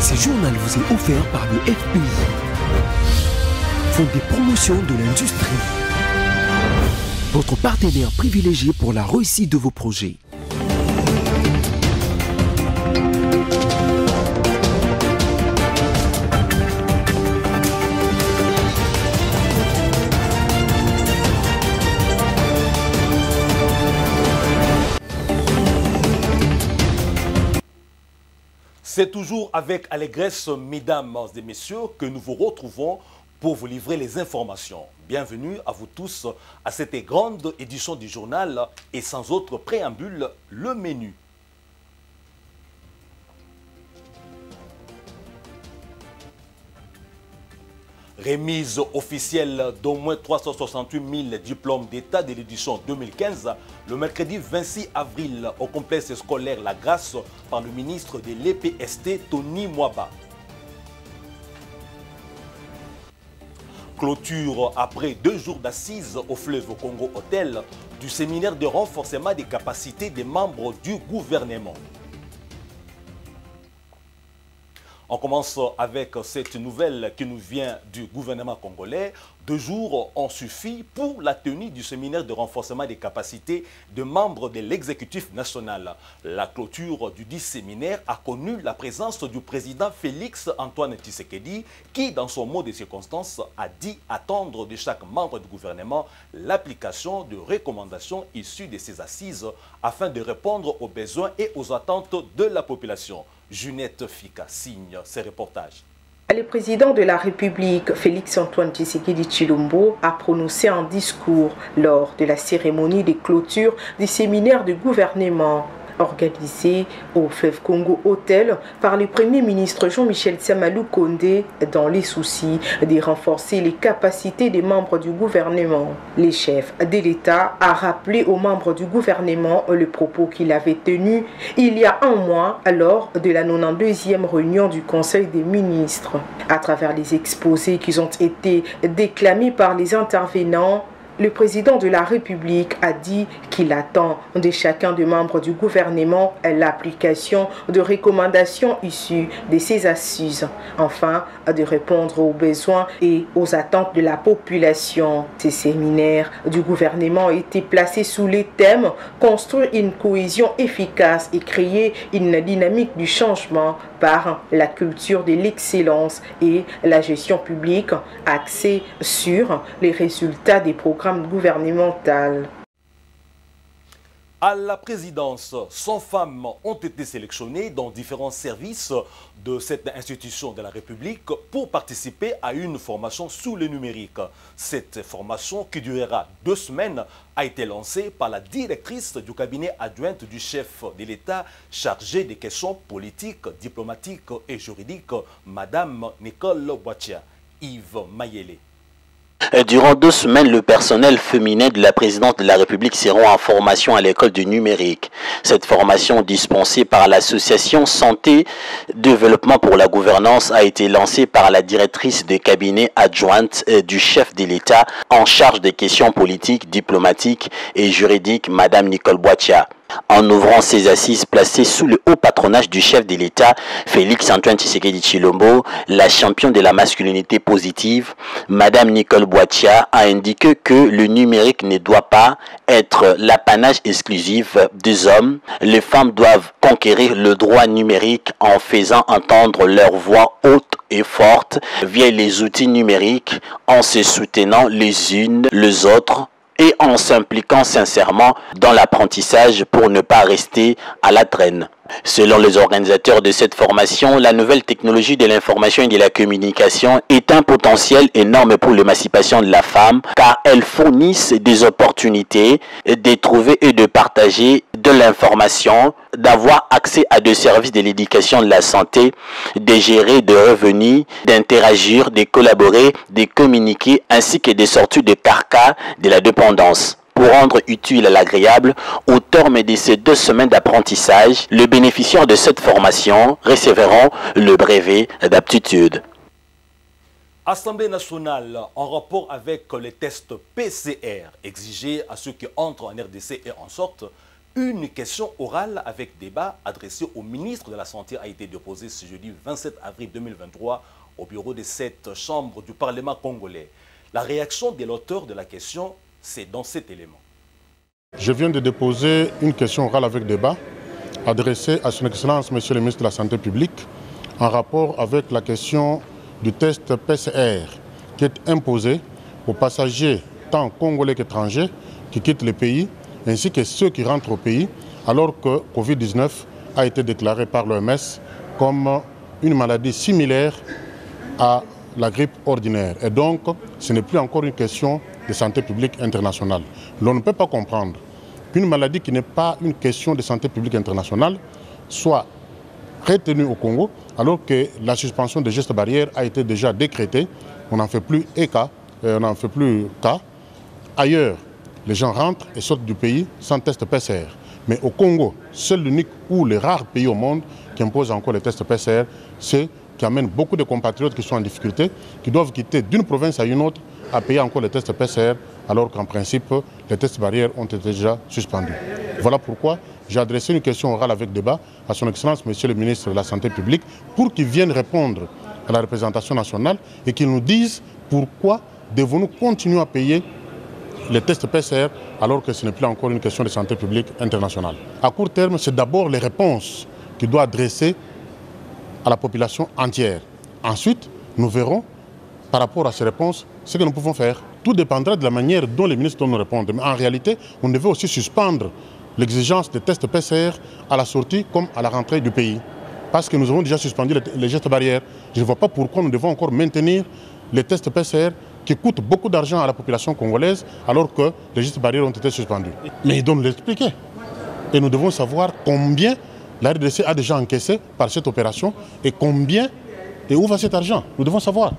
Ce journal vous est offert par le FPI, Fonds de promotion de l'industrie, votre partenaire privilégié pour la réussite de vos projets. C'est toujours avec allégresse, mesdames et messieurs, que nous vous retrouvons pour vous livrer les informations. Bienvenue à vous tous à cette grande édition du journal et sans autre préambule, le menu. Remise officielle d'au moins 368 000 diplômes d'État de l'édition 2015, le mercredi 26 avril au complexe scolaire La Grâce par le ministre de l'EPST, Tony Mwaba. Clôture après 2 jours d'assises au fleuve Congo Hôtel du séminaire de renforcement des capacités des membres du gouvernement. On commence avec cette nouvelle qui nous vient du gouvernement congolais. 2 jours ont suffi pour la tenue du séminaire de renforcement des capacités de membres de l'exécutif national. La clôture du dit séminaire a connu la présence du président Félix Antoine Tshisekedi qui, dans son mot de circonstance, a dit attendre de chaque membre du gouvernement l'application de recommandations issues de ces assises afin de répondre aux besoins et aux attentes de la population. Junette Fika signe ces reportages. Le président de la République, Félix-Antoine Tshisekedi Tshilombo, a prononcé un discours lors de la cérémonie de clôture du séminaire de gouvernement organisé au fleuve Congo Hôtel par le Premier ministre Jean-Michel Samalou Kondé dans les soucis de renforcer les capacités des membres du gouvernement. Le chef de l'État a rappelé aux membres du gouvernement le propos qu'il avait tenu il y a un mois lors de la 92e réunion du Conseil des ministres. À travers les exposés qui ont été déclamés par les intervenants, le président de la République a dit qu'il attend de chacun des membres du gouvernement l'application de recommandations issues de ces assises, afin de répondre aux besoins et aux attentes de la population. Ces séminaires du gouvernement ont été placés sous les thèmes « Construire une cohésion efficace et créer une dynamique du changement par la culture de l'excellence et la gestion publique » axée sur les résultats des programmes gouvernemental. À la présidence, 100 femmes ont été sélectionnées dans différents services de cette institution de la République pour participer à une formation sous le numérique. Cette formation, qui durera 2 semaines, a été lancée par la directrice du cabinet adjointe du chef de l'État chargée des questions politiques, diplomatiques et juridiques, Madame Nicole Boatia. Yves Mayele. Durant 2 semaines, le personnel féminin de la présidence de la République seront en formation à l'école du numérique. Cette formation dispensée par l'association Santé Développement pour la gouvernance a été lancée par la directrice de cabinet adjointe du chef de l'État en charge des questions politiques, diplomatiques et juridiques, Madame Nicole Boatia. En ouvrant ces assises placées sous le haut patronage du chef de l'État, Félix-Antoine Tshisekedi Tshilombo, la championne de la masculinité positive, Madame Nicole Boatia a indiqué que le numérique ne doit pas être l'apanage exclusif des hommes. Les femmes doivent conquérir le droit numérique en faisant entendre leur voix haute et forte via les outils numériques, en se soutenant les unes les autres et en s'impliquant sincèrement dans l'apprentissage pour ne pas rester à la traîne. Selon les organisateurs de cette formation, la nouvelle technologie de l'information et de la communication est un potentiel énorme pour l'émancipation de la femme car elles fournissent des opportunités de trouver et de partager de l'information, d'avoir accès à des services de l'éducation, de la santé, de gérer des revenus, d'interagir, de collaborer, de communiquer ainsi que de sortir de carcans de la dépendance. Pour rendre utile à l'agréable, au terme de ces 2 semaines d'apprentissage, les bénéficiaires de cette formation recevront le brevet d'aptitude. Assemblée nationale, en rapport avec les tests PCR exigés à ceux qui entrent en RDC et en sortent, Une question orale avec débat adressée au ministre de la Santé a été déposée ce jeudi 27 avril 2023 au bureau de cette chambre du Parlement congolais. La réaction de l'auteur de la question, c'est dans cet élément. Je viens de déposer une question orale avec débat adressée à son Excellence, Monsieur le ministre de la Santé publique, en rapport avec la question du test PCR qui est imposé aux passagers tant congolais qu'étrangers qui quittent le pays, ainsi que ceux qui rentrent au pays, alors que Covid-19 a été déclaré par l'OMS comme une maladie similaire à la grippe ordinaire. Et donc, ce n'est plus encore une question de santé publique internationale. L'on ne peut pas comprendre qu'une maladie qui n'est pas une question de santé publique internationale soit retenue au Congo, alors que la suspension des gestes barrières a été déjà décrétée. On n'en fait plus cas. Ailleurs, les gens rentrent et sortent du pays sans test PCR. Mais au Congo, seul l'unique ou les rares pays au monde qui imposent encore les tests PCR, c'est qui amène beaucoup de compatriotes qui sont en difficulté, qui doivent quitter d'une province à une autre à payer encore les tests PCR, alors qu'en principe, les tests barrières ont été déjà suspendus. Voilà pourquoi j'ai adressé une question orale avec débat à son Excellence, Monsieur le ministre de la Santé publique, pour qu'il vienne répondre à la représentation nationale et qu'il nous dise pourquoi devons-nous continuer à payer les tests PCR alors que ce n'est plus encore une question de santé publique internationale. À court terme, c'est d'abord les réponses qu'il doit adresser à la population entière. Ensuite, nous verrons, par rapport à ces réponses, ce que nous pouvons faire. Tout dépendra de la manière dont les ministres doivent nous répondre. Mais en réalité, on devait aussi suspendre l'exigence des tests PCR à la sortie comme à la rentrée du pays. Parce que nous avons déjà suspendu les gestes barrières. Je ne vois pas pourquoi nous devons encore maintenir les tests PCR qui coûtent beaucoup d'argent à la population congolaise alors que les gestes barrières ont été suspendus. Mais ils doivent nous l'expliquer. Et nous devons savoir combien la RDC a déjà encaissé par cette opération et combien et où va cet argent. Nous devons savoir.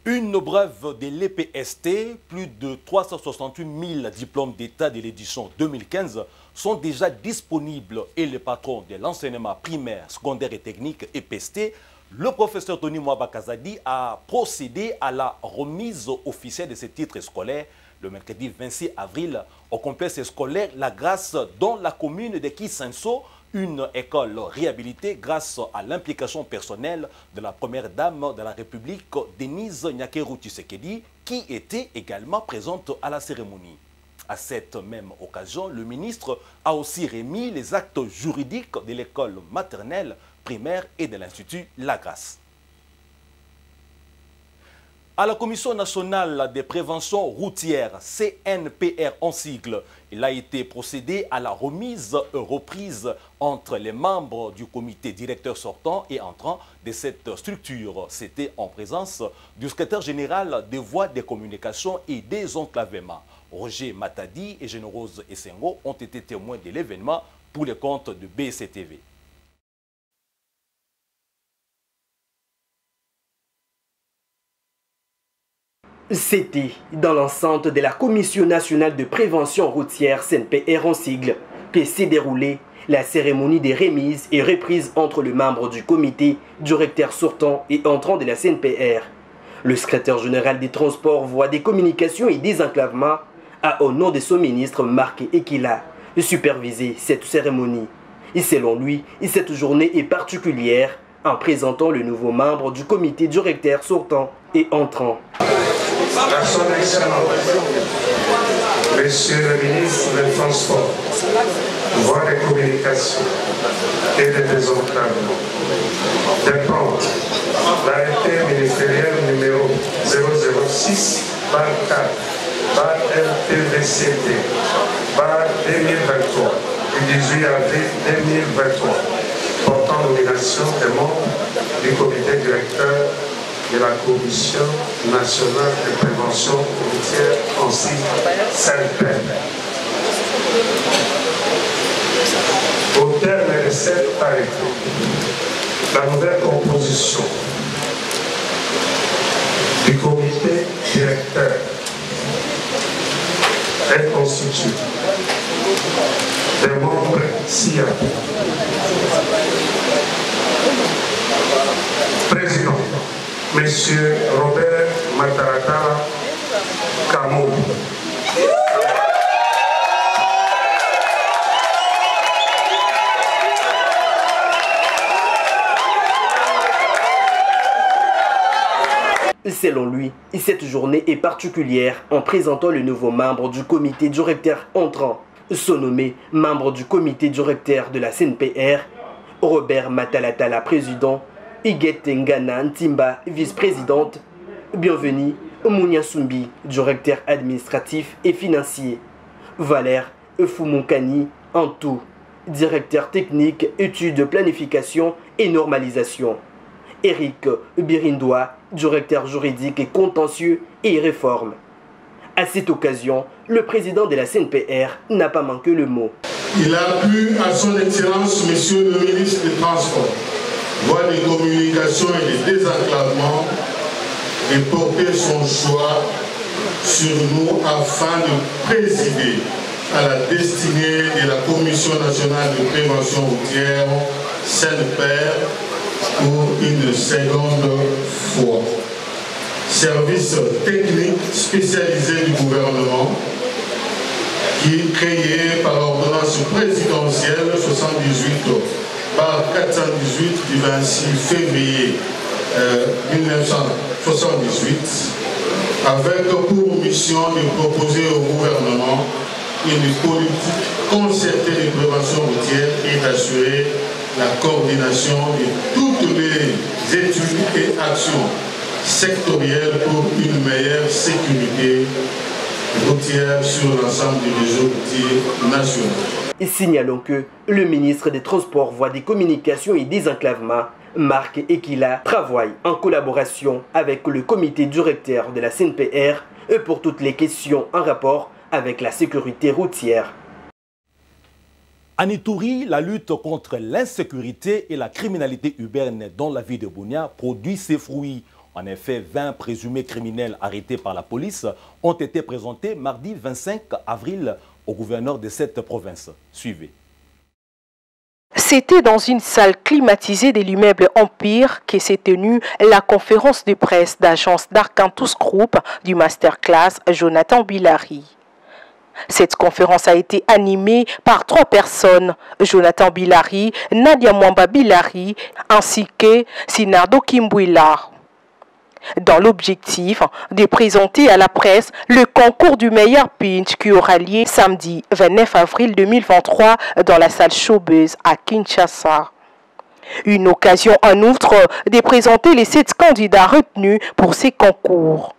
Une brève de l'EPST, plus de 368 000 diplômes d'État de l'édition 2015 sont déjà disponibles et le patron de l'enseignement primaire, secondaire et technique EPST, le professeur Tony Mwabakazadi, a procédé à la remise officielle de ces titres scolaires le mercredi 26 avril au complexe scolaire La Grâce dans la commune de Kisenso, une école réhabilitée grâce à l'implication personnelle de la première dame de la République, Denise Nyakeru Tshisekedi, qui était également présente à la cérémonie. À cette même occasion, le ministre a aussi remis les actes juridiques de l'école maternelle, primaire et de l'Institut La Grâce. À la Commission nationale de prévention routière, CNPR en sigle, il a été procédé à la remise et reprise entre les membres du comité directeur sortant et entrant de cette structure. C'était en présence du secrétaire général des voies de communication et des enclavements. Roger Matadi et Générose Essengo ont été témoins de l'événement pour les comptes de BCTV. C'était dans l'enceinte de la Commission nationale de prévention routière CNPR en sigle que s'est déroulée la cérémonie des remises et reprises entre les membres du comité directeur sortant et entrant de la CNPR. Le secrétaire général des transports, voies des communications et des enclavements a, au nom de son ministre Marc Ekila, supervisé cette cérémonie. Et selon lui, cette journée est particulière en présentant le nouveau membre du comité directeur sortant et entrant. À son Excellence, Monsieur le ministre des Transports, voies de communication et de désenclavement, dépend l'arrêté ministériel numéro 006/4 LPVCT 2023 du 18 avril 2023 portant nomination des membres du comité directeur de la Commission nationale de prévention routière en sigle CNPR. Au terme de cet arrêté, la nouvelle composition du comité directeur est constituée des membres SIA. Président, Monsieur Robert Matarakala Kamou. Selon lui, cette journée est particulière en présentant le nouveau membre du comité directeur entrant, sont nommés membre du comité directeur de la CNPR, Robert Matalatala, président, Iguette Ngana Ntimba, vice-présidente, Bienvenue Mounia Sumbi, directeur administratif et financier, Valère Fumukani Antou, directeur technique, études, planification et normalisation, Eric Birindois, directeur juridique et contentieux et réforme. À cette occasion, le président de la CNPR n'a pas manqué le mot. Il a plu à son Excellence, Monsieur le ministre des Transports, voie des communications et des désenclavements, et porter son choix sur nous afin de présider à la destinée de la Commission nationale de prévention routière, CNPR, pour une seconde fois. Service technique spécialisé du gouvernement qui est créé par l'ordonnance présidentielle 78 par 418 du 26 février 1978 avec pour mission de proposer au gouvernement une politique concertée de prévention routière et d'assurer la coordination de toutes les études et actions sectorielles pour une meilleure sécurité routière sur l'ensemble du réseau routier national. Et signalons que le ministre des Transports, Voies des Communications et Désenclavement, Marc Ekila, travaille en collaboration avec le comité directeur de la CNPR pour toutes les questions en rapport avec la sécurité routière. À Ituri, la lutte contre l'insécurité et la criminalité urbaine dans la ville de Bunia produit ses fruits. En effet, 20 présumés criminels arrêtés par la police ont été présentés mardi 25 avril au gouverneur de cette province. Suivez. C'était dans une salle climatisée de l'immeuble Empire que s'est tenue la conférence de presse d'agence d'Arcantus Group du masterclass Jonathan Bilari. Cette conférence a été animée par 3 personnes, Jonathan Bilari, Nadia Mwamba Bilari ainsi que Sinardo Kimbouila. Dans l'objectif de présenter à la presse le concours du meilleur pinch qui aura lieu samedi 29 avril 2023 dans la salle Showbuzz à Kinshasa. Une occasion en outre de présenter les 7 candidats retenus pour ces concours.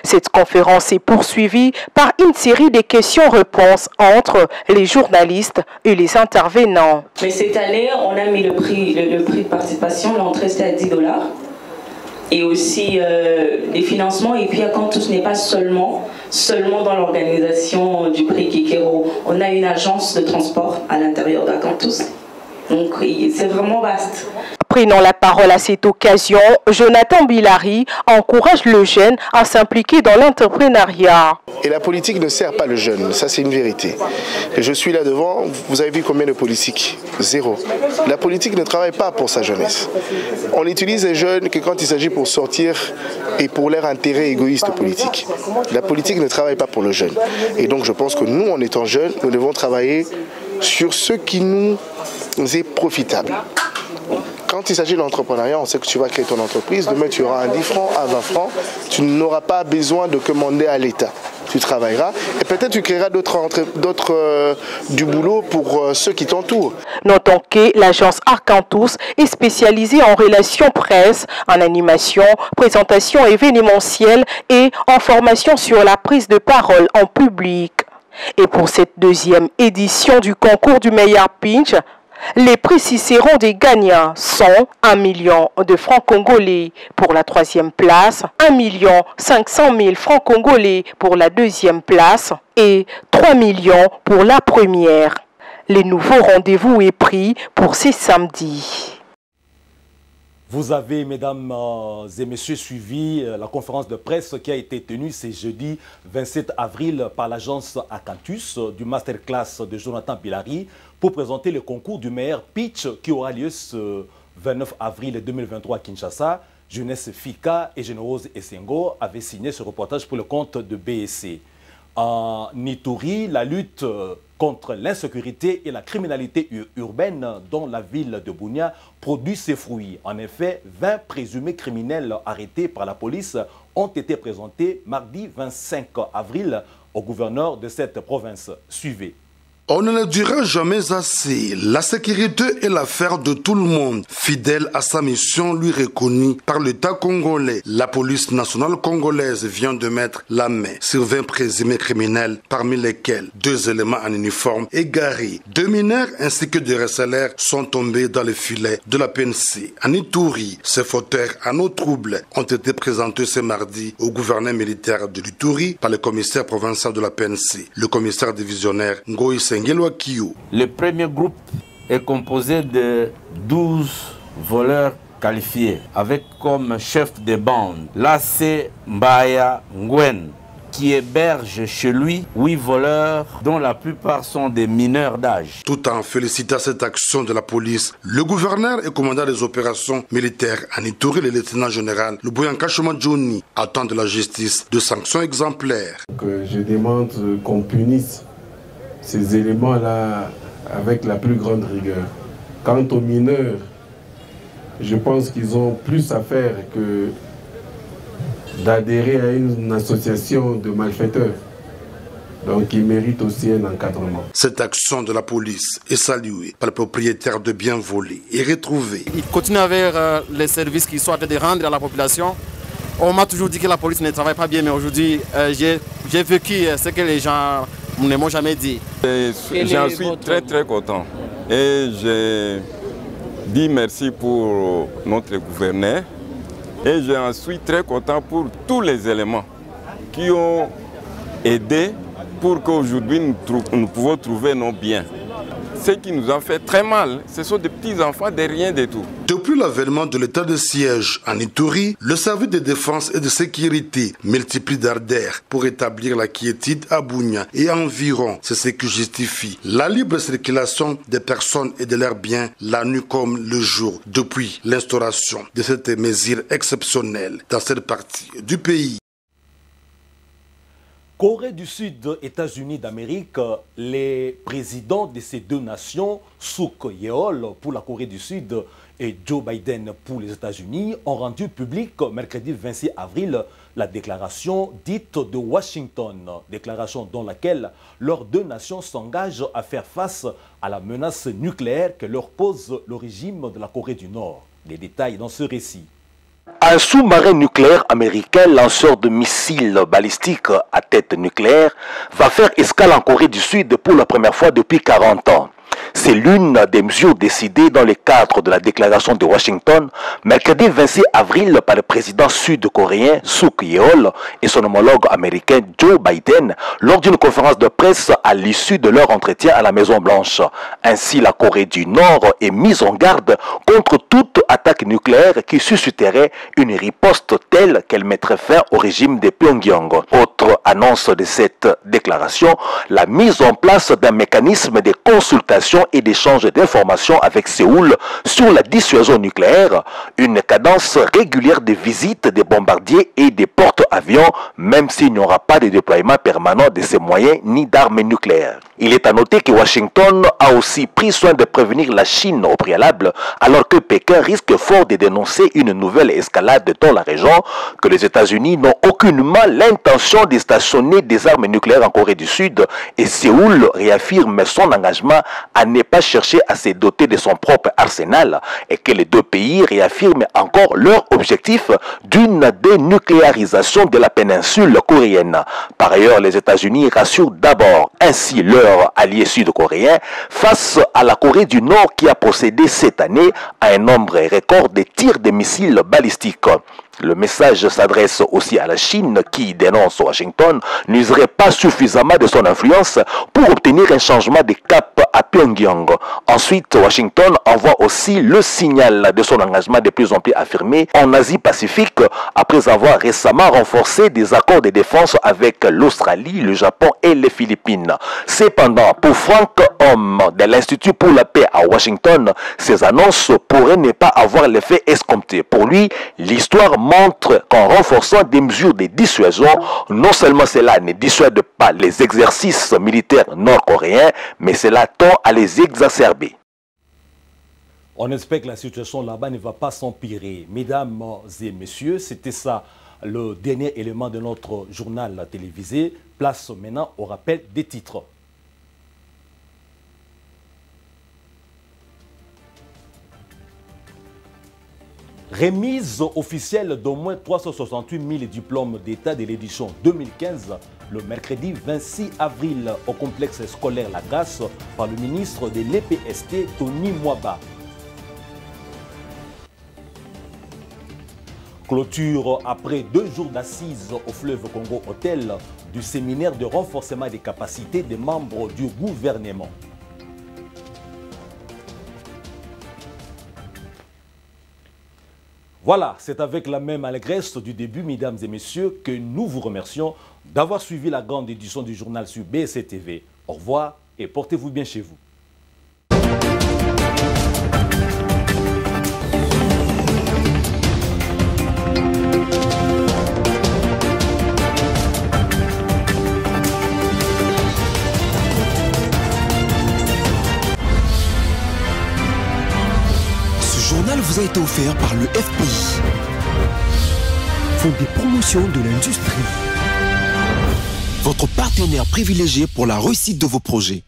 Cette conférence est poursuivie par une série de questions-réponses entre les journalistes et les intervenants. Mais cette année, on a mis le prix de participation, l'entrée c'était à $10. Et aussi des financements. Et puis Arcantus n'est pas seulement dans l'organisation du prix Kikero. On a une agence de transport à l'intérieur d'Arcantus. Donc c'est vraiment vaste. Prenant la parole à cette occasion, Jonathan Bilari encourage le jeune à s'impliquer dans l'entrepreneuriat. Et la politique ne sert pas le jeune, ça c'est une vérité. Et je suis là devant, vous avez vu combien de politiques? 0. La politique ne travaille pas pour sa jeunesse. On utilise les jeunes que quand il s'agit pour sortir et pour leur intérêt égoïste politique. La politique ne travaille pas pour le jeune. Et donc je pense que nous, en étant jeunes, nous devons travailler sur ce qui nous est profitable. Quand il s'agit de l'entrepreneuriat, on sait que tu vas créer ton entreprise, demain tu auras un 10 francs, un 20 francs, tu n'auras pas besoin de commander à l'État. Tu travailleras et peut-être tu créeras du boulot pour ceux qui t'entourent. Notons que l'agence Arcantus est spécialisée en relations presse, en animation, présentation événementielle et en formation sur la prise de parole en public. Et pour cette 2e édition du concours du meilleur pinch, les prix Cicéron des gagnants sont 1 million de francs congolais pour la 3e place, 1 500 000 francs congolais pour la 2e place et 3 millions pour la première. Les nouveaux rendez-vous est pris pour ces samedis. Vous avez, mesdames et messieurs, suivi la conférence de presse qui a été tenue ce jeudi 27 avril par l'agence Arcantus du masterclass de Jonathan Bilari pour présenter le concours du meilleur pitch qui aura lieu ce 29 avril 2023 à Kinshasa. Jeunesse Fika et Générose Essengo avaient signé ce reportage pour le compte de BSC. En Ituri, la lutte contre l'insécurité et la criminalité urbaine dans la ville de Bunia produit ses fruits. En effet, 20 présumés criminels arrêtés par la police ont été présentés mardi 25 avril au gouverneur de cette province. Suivez. On ne le dira jamais assez. La sécurité est l'affaire de tout le monde. Fidèle à sa mission lui reconnue par l'État congolais, la police nationale congolaise vient de mettre la main sur 20 présumés criminels, parmi lesquels 2 éléments en uniforme égarés. 2 mineurs ainsi que 2 receleurs sont tombés dans le filet de la PNC. En Ituri, ces fauteurs à nos troubles ont été présentés ce mardi au gouverneur militaire de l'Ituri par le commissaire provincial de la PNC, le commissaire divisionnaire Ngoï Senghel. Le premier groupe est composé de 12 voleurs qualifiés, avec comme chef de bande l'AC Mbaya Ngwen, qui héberge chez lui 8 voleurs, dont la plupart sont des mineurs d'âge. Tout en félicitant cette action de la police, le gouverneur et commandant des opérations militaires en Ituri, le lieutenant-général Luboyanka Johnny, attend de la justice de sanctions exemplaires. Je demande qu'on punisse ces éléments-là avec la plus grande rigueur. Quant aux mineurs, je pense qu'ils ont plus à faire que d'adhérer à une association de malfaiteurs. Donc ils méritent aussi un encadrement. Cette action de la police est saluée par le propriétaire de biens volés et retrouvés. Il continue avec les services qu'ils sont en train de rendre à la population. On m'a toujours dit que la police ne travaille pas bien, mais aujourd'hui, j'ai vécu ce que les gens ne m'ont jamais dit. J'en suis très content. Et je dis merci pour notre gouverneur. Et j'en suis très content pour tous les éléments qui ont aidé pour qu'aujourd'hui nous pouvons trouver nos biens. Ce qui nous a fait très mal, ce sont des petits-enfants de rien du tout. Depuis l'avènement de l'état de siège en Ituri, le service de défense et de sécurité multiplie d'ardeurs pour établir la quiétude à Bunia et environ. C'est ce qui justifie la libre circulation des personnes et de leurs biens la nuit comme le jour depuis l'instauration de cette mesure exceptionnelle dans cette partie du pays. Corée du Sud, États-Unis d'Amérique, les présidents de ces 2 nations, Suk Yeol pour la Corée du Sud et Joe Biden pour les États-Unis, ont rendu public mercredi 26 avril la déclaration dite de Washington, déclaration dans laquelle leurs 2 nations s'engagent à faire face à la menace nucléaire que leur pose le régime de la Corée du Nord. Les détails dans ce récit. Un sous-marin nucléaire américain lanceur de missiles balistiques à tête nucléaire va faire escale en Corée du Sud pour la première fois depuis 40 ans. C'est l'une des mesures décidées dans le cadre de la déclaration de Washington, mercredi 26 avril par le président sud-coréen Suk Yeol et son homologue américain Joe Biden lors d'une conférence de presse à l'issue de leur entretien à la Maison-Blanche. Ainsi, la Corée du Nord est mise en garde contre toute attaque nucléaire qui susciterait une riposte telle qu'elle mettrait fin au régime de Pyongyang. Autre annonce de cette déclaration, la mise en place d'un mécanisme de consultation et d'échange d'informations avec Séoul sur la dissuasion nucléaire, une cadence régulière de visites des bombardiers et des porte-avions, même s'il n'y aura pas de déploiement permanent de ces moyens ni d'armes nucléaires. Il est à noter que Washington a aussi pris soin de prévenir la Chine au préalable, alors que Pékin risque fort de dénoncer une nouvelle escalade dans la région, que les États-Unis n'ont aucunement l'intention de stationner des armes nucléaires en Corée du Sud, et Séoul réaffirme son engagement à ne pas chercher à se doter de son propre arsenal, et que les 2 pays réaffirment encore leur objectif d'une dénucléarisation de la péninsule coréenne. Par ailleurs, les États-Unis rassurent d'abord ainsi leur alliés sud-coréens face à la Corée du Nord qui a procédé cette année à un nombre record de tirs de missiles balistiques. Le message s'adresse aussi à la Chine qui dénonce Washington n'userait pas suffisamment de son influence pour obtenir un changement de cap à Pyongyang. Ensuite, Washington envoie aussi le signal de son engagement de plus en plus affirmé en Asie-Pacifique après avoir récemment renforcé des accords de défense avec l'Australie, le Japon et les Philippines. Cependant, pour Frank Homme de l'Institut pour la paix à Washington, ces annonces pourraient ne pas avoir l'effet escompté. Pour lui, l'histoire montre qu'en renforçant des mesures de dissuasion, non seulement cela ne dissuade pas les exercices militaires nord-coréens, mais cela tend à les exacerber. On espère que la situation là-bas ne va pas s'empirer. Mesdames et messieurs, c'était ça le dernier élément de notre journal télévisé. Place maintenant au rappel des titres. Remise officielle d'au moins 368 000 diplômes d'État de l'édition 2015 le mercredi 26 avril au complexe scolaire La Grasse par le ministre de l'EPST Tony Mwaba. Clôture après 2 jours d'assises au fleuve Congo Hôtel du séminaire de renforcement des capacités des membres du gouvernement. Voilà, c'est avec la même allégresse du début, mesdames et messieurs, que nous vous remercions d'avoir suivi la grande édition du journal sur BSC TV. Au revoir et portez-vous bien chez vous. Ce journal vous a été offert par le FPI, Fonds de promotion de l'industrie, votre partenaire privilégié pour la réussite de vos projets.